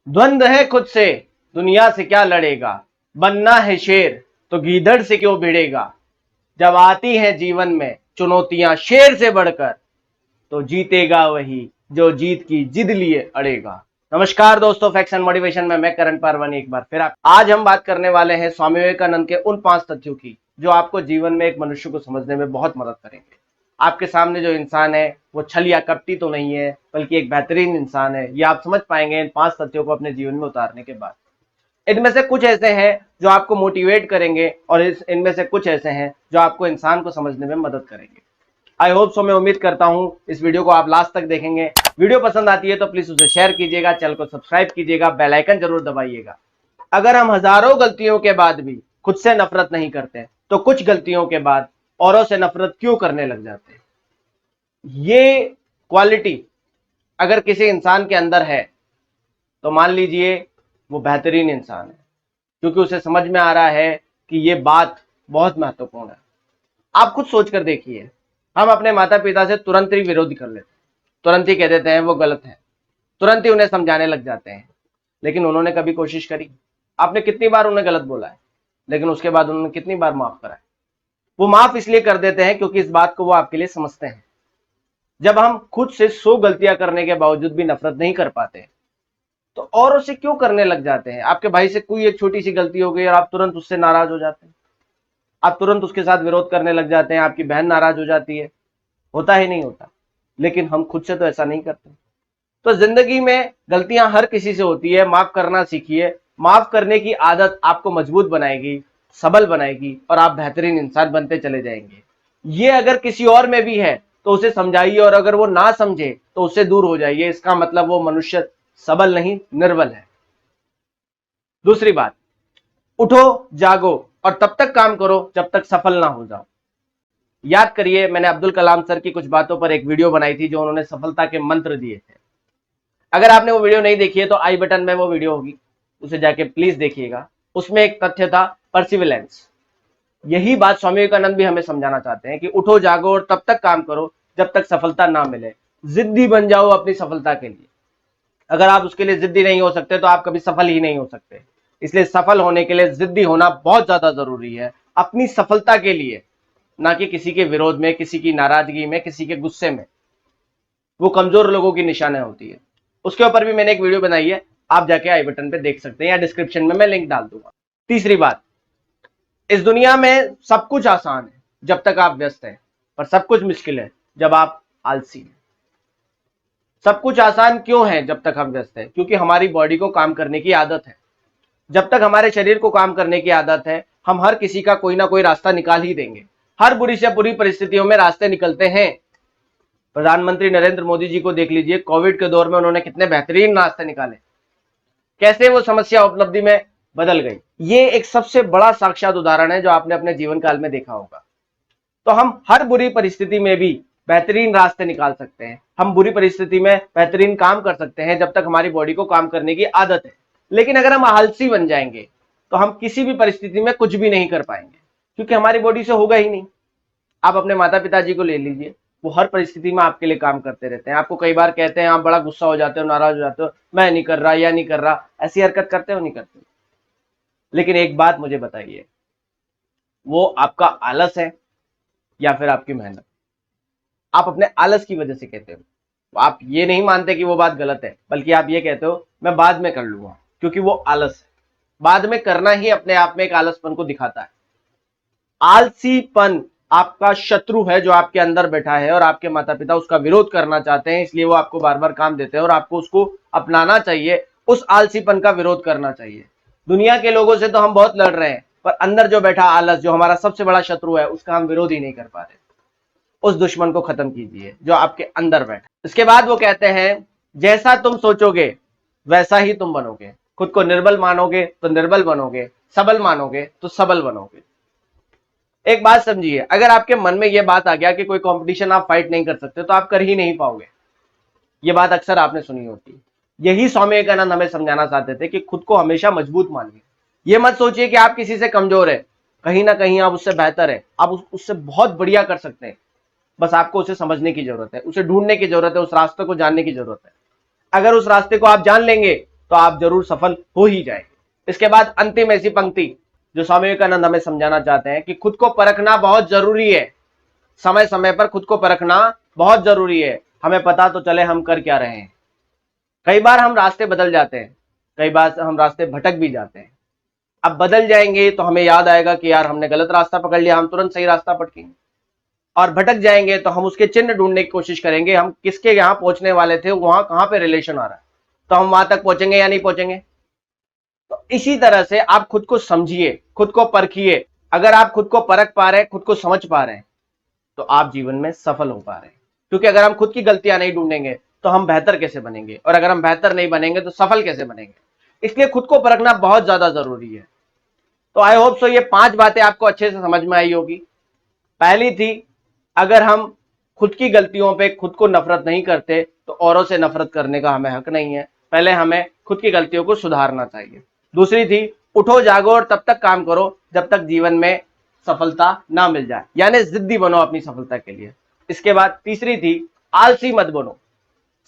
द्वंद्व है खुद से, दुनिया से क्या लड़ेगा। बनना है शेर तो गीदड़ से क्यों भिड़ेगा। जब आती है जीवन में चुनौतियां शेर से बढ़कर, तो जीतेगा वही जो जीत की जिद लिए अड़ेगा। नमस्कार दोस्तों, फैक्शन मोटिवेशन में मैं करण पारवानी एक बार फिर आज हम बात करने वाले हैं स्वामी विवेकानंद के उन 5 तथ्यों की जो आपको जीवन में एक मनुष्य को समझने में बहुत मदद करेंगे। आपके सामने जो इंसान है वो छल या कपटी तो नहीं है, बल्कि एक बेहतरीन इंसान है। ये आप समझ पाएंगे इन 5 तथ्यों को अपने जीवन में उतारने के बाद। इनमें से कुछ ऐसे हैं जो आपको मोटिवेट करेंगे और इनमें से कुछ ऐसे हैं जो आपको इंसान को समझने में मदद करेंगे। आई होप सो, मैं उम्मीद करता हूं इस वीडियो को आप लास्ट तक देखेंगे। वीडियो पसंद आती है तो प्लीज उसे शेयर कीजिएगा, चैनल को सब्सक्राइब कीजिएगा, बेल आइकन जरूर दबाइएगा। अगर हम हजारों गलतियों के बाद भी खुद से नफरत नहीं करते तो कुछ गलतियों के बाद औरों से नफरत क्यों करने लग जाते हैं। ये क्वालिटी अगर किसी इंसान के अंदर है तो मान लीजिए वो बेहतरीन इंसान है, क्योंकि उसे समझ में आ रहा है कि ये बात बहुत महत्वपूर्ण है। आप खुद सोचकर देखिए, हम अपने माता पिता से तुरंत ही विरोधी कर लेते हैं, तुरंत ही कह देते हैं वो गलत है, तुरंत ही उन्हें समझाने लग जाते हैं। लेकिन उन्होंने कभी कोशिश करी? आपने कितनी बार उन्हें गलत बोला है, लेकिन उसके बाद उन्होंने कितनी बार माफ करा है? वो माफ इसलिए कर देते हैं क्योंकि इस बात को वो आपके लिए समझते हैं। जब हम खुद से 100 गलतियां करने के बावजूद भी नफरत नहीं कर पाते तो औरों से क्यों करने लग जाते हैं। आपके भाई से कोई एक छोटी सी गलती हो गई और आप तुरंत उससे नाराज हो जाते हैं, आप तुरंत उसके साथ विरोध करने लग जाते हैं, आपकी बहन नाराज हो जाती है। होता ही नहीं होता, लेकिन हम खुद से तो ऐसा नहीं करते। तो जिंदगी में गलतियां हर किसी से होती है, माफ करना सीखिए। माफ करने की आदत आपको मजबूत बनाएगी, सबल बनाएगी और आप बेहतरीन इंसान बनते चले जाएंगे। ये अगर किसी और में भी है तो उसे समझाइए, और अगर वो ना समझे तो उससे दूर हो जाइए। इसका मतलब वो मनुष्य सबल नहीं, निर्बल है। दूसरी बात, उठो जागो और तब तक काम करो जब तक सफल ना हो जाओ। याद करिए, मैंने अब्दुल कलाम सर की कुछ बातों पर एक वीडियो बनाई थी जो उन्होंने सफलता के मंत्र दिए थे। अगर आपने वो वीडियो नहीं देखी है तो आई बटन में वो वीडियो होगी, उसे जाके प्लीज देखिएगा। उसमें एक तथ्य था, परसिविलेंस। यही बात स्वामी विवेकानंद भी हमें समझाना चाहते हैं कि उठो जागो और तब तक काम करो जब तक सफलता ना मिले। जिद्दी बन जाओ अपनी सफलता के लिए। अगर आप उसके लिए जिद्दी नहीं हो सकते तो आप कभी सफल ही नहीं हो सकते। इसलिए सफल होने के लिए जिद्दी होना बहुत ज्यादा जरूरी है, अपनी सफलता के लिए, ना कि किसी के विरोध में, किसी की नाराजगी में, किसी के गुस्से में। वो कमजोर लोगों की निशाना होती है। उसके ऊपर भी मैंने एक वीडियो बनाई है, आप जाके आई बटन पे देख सकते हैं या डिस्क्रिप्शन में मैं लिंक डाल दूंगा। तीसरी बात, इस दुनिया में सब कुछ आसान है जब तक आप व्यस्त हैं, पर सब कुछ मुश्किल है जब आप आलसी हैं। सब कुछ आसान क्यों है जब तक हम व्यस्त हैं? क्योंकि हमारी बॉडी को काम करने की आदत है। जब तक हमारे शरीर को काम करने की आदत है, हम हर किसी का कोई ना कोई रास्ता निकाल ही देंगे। हर बुरी से बुरी परिस्थितियों में रास्ते निकलते हैं। प्रधानमंत्री नरेंद्र मोदी जी को देख लीजिए, कोविड के दौर में उन्होंने कितने बेहतरीन रास्ते निकाले, कैसे वो समस्या उपलब्धि में बदल गई। ये एक सबसे बड़ा साक्षात उदाहरण है जो आपने अपने जीवन काल में देखा होगा। तो हम हर बुरी परिस्थिति में भी बेहतरीन रास्ते निकाल सकते हैं, हम बुरी परिस्थिति में बेहतरीन काम कर सकते हैं जब तक हमारी बॉडी को काम करने की आदत है। लेकिन अगर हम आलसी बन जाएंगे तो हम किसी भी परिस्थिति में कुछ भी नहीं कर पाएंगे, क्योंकि हमारी बॉडी से होगा ही नहीं। आप अपने माता पिताजी को ले लीजिए, वो हर परिस्थिति में आपके लिए काम करते रहते हैं। आपको कई बार कहते हैं, आप बड़ा गुस्सा हो जाते हो, नाराज हो जाते हो, मैं नहीं कर रहा या नहीं कर रहा, ऐसी हरकत करते हो नहीं करते। लेकिन एक बात मुझे बताइए, वो आपका आलस है या फिर आपकी मेहनत? आप अपने आलस की वजह से कहते हो, आप ये नहीं मानते कि वो बात गलत है, बल्कि आप ये कहते हो मैं बाद में कर लूंगा, क्योंकि वो आलस है। बाद में करना ही अपने आप में एक आलसपन को दिखाता है। आलसीपन आपका शत्रु है जो आपके अंदर बैठा है, और आपके माता पिता उसका विरोध करना चाहते हैं, इसलिए वो आपको बार बार काम देते हैं और आपको उसको अपनाना चाहिए, उस आलसीपन का विरोध करना चाहिए। दुनिया के लोगों से तो हम बहुत लड़ रहे हैं, पर अंदर जो बैठा आलस, जो हमारा सबसे बड़ा शत्रु है, उसका हम विरोध ही नहीं कर पा रहे। उस दुश्मन को खत्म कीजिए जो आपके अंदर बैठा। इसके बाद वो कहते हैं, जैसा तुम सोचोगे वैसा ही तुम बनोगे। खुद को निर्बल मानोगे तो निर्बल बनोगे, सबल मानोगे तो सबल बनोगे। एक बात समझिए, अगर आपके मन में यह बात आ गया कि कोई कंपटीशन आप फाइट नहीं कर सकते तो आप कर ही नहीं पाओगे। यह बात अक्सर आपने सुनी होती। यही स्वामी विवेकानंद हमें समझाना चाहते थे कि खुद को हमेशा मजबूत मानिए। यह मत सोचिए कि आप किसी से कमजोर है, कहीं ना कहीं आप उससे बेहतर है, आप उससे बहुत बढ़िया कर सकते हैं। बस आपको उसे समझने की जरूरत है, उसे ढूंढने की जरूरत है, उस रास्ते को जानने की जरूरत है। अगर उस रास्ते को आप जान लेंगे तो आप जरूर सफल हो ही जाएंगे। इसके बाद अंतिम ऐसी पंक्ति जो स्वामी विवेकानंद हमें समझाना चाहते हैं कि खुद को परखना बहुत जरूरी है। समय समय पर खुद को परखना बहुत जरूरी है, हमें पता तो चले हम कर क्या रहे हैं। कई बार हम रास्ते बदल जाते हैं, कई बार हम रास्ते भटक भी जाते हैं। अब बदल जाएंगे तो हमें याद आएगा कि यार हमने गलत रास्ता पकड़ लिया, हम तुरंत सही रास्ता पकड़ेंगे। और भटक जाएंगे तो हम उसके चिन्ह ढूंढने की कोशिश करेंगे, हम किसके यहां पहुंचने वाले थे, वहां कहां पे रिलेशन आ रहा है, तो हम वहां तक पहुंचेंगे या नहीं पहुंचेंगे। तो इसी तरह से आप खुद को समझिए, खुद को परखिए। अगर आप खुद को परख पा रहे हैं, खुद को समझ पा रहे हैं, तो आप जीवन में सफल हो पा रहे हैं। क्योंकि अगर हम खुद की गलतियां नहीं ढूंढेंगे तो हम बेहतर कैसे बनेंगे, और अगर हम बेहतर नहीं बनेंगे तो सफल कैसे बनेंगे। इसलिए खुद को परखना बहुत ज्यादा जरूरी है। तो आई होप सो ये 5 बातें आपको अच्छे से समझ में आई होगी। पहली थी, अगर हम खुद की गलतियों पे खुद को नफरत नहीं करते तो औरों से नफरत करने का हमें हक नहीं है। पहले हमें खुद की गलतियों को सुधारना चाहिए। दूसरी थी, उठो जागो और तब तक काम करो जब तक जीवन में सफलता ना मिल जाए, यानी जिद्दी बनो अपनी सफलता के लिए। इसके बाद तीसरी थी, आलसी मत बनो।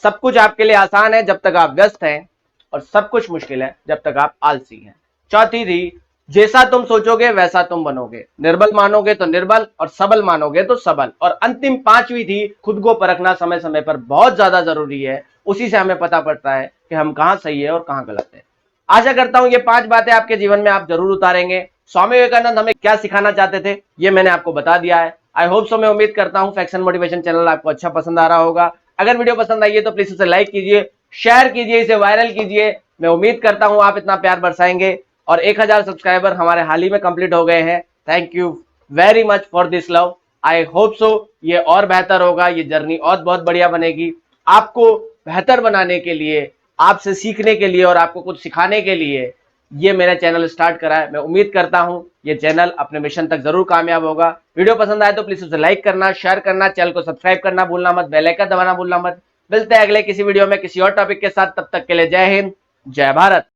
सब कुछ आपके लिए आसान है जब तक आप व्यस्त हैं, और सब कुछ मुश्किल है जब तक आप आलसी हैं। चौथी थी, जैसा तुम सोचोगे वैसा तुम बनोगे। निर्बल मानोगे तो निर्बल, और सबल मानोगे तो सबल। और अंतिम 5वीं थी, खुद को परखना समय समय पर बहुत ज्यादा जरूरी है। उसी से हमें पता पड़ता है कि हम कहां सही है और कहां गलत है। आशा करता हूं ये 5 बातें आपके जीवन में आप जरूर उतारेंगे। स्वामी विवेकानंद हमें क्या सिखाना चाहते थे ये मैंने आपको बता दिया है। आई होप सो, मैं उम्मीद करता हूं फैक्शन मोटिवेशन चैनल आपको अच्छा पसंद आ रहा होगा। अगर वीडियो पसंद आई है तो प्लीज इसे लाइक कीजिए, शेयर कीजिए, इसे वायरल कीजिए। मैं उम्मीद करता हूं आप इतना प्यार बरसाएंगे। और 1000 सब्सक्राइबर हमारे हाल ही में कंप्लीट हो गए हैं। Thank you very much for this love. I hope so ये और बेहतर होगा, ये जर्नी और बहुत बढ़िया बनेगी। आपको बेहतर बनाने के लिए, आपसे सीखने के लिए और आपको कुछ सिखाने के लिए ये मैंने चैनल स्टार्ट करा है। मैं उम्मीद करता हूं ये चैनल अपने मिशन तक जरूर कामयाब होगा। वीडियो पसंद आए तो प्लीज उसे लाइक करना, शेयर करना, चैनल को सब्सक्राइब करना भूलना मत, बेल आइकन दबाना भूलना मत। मिलते हैं अगले किसी वीडियो में किसी और टॉपिक के साथ। तब तक के लिए जय हिंद, जय भारत।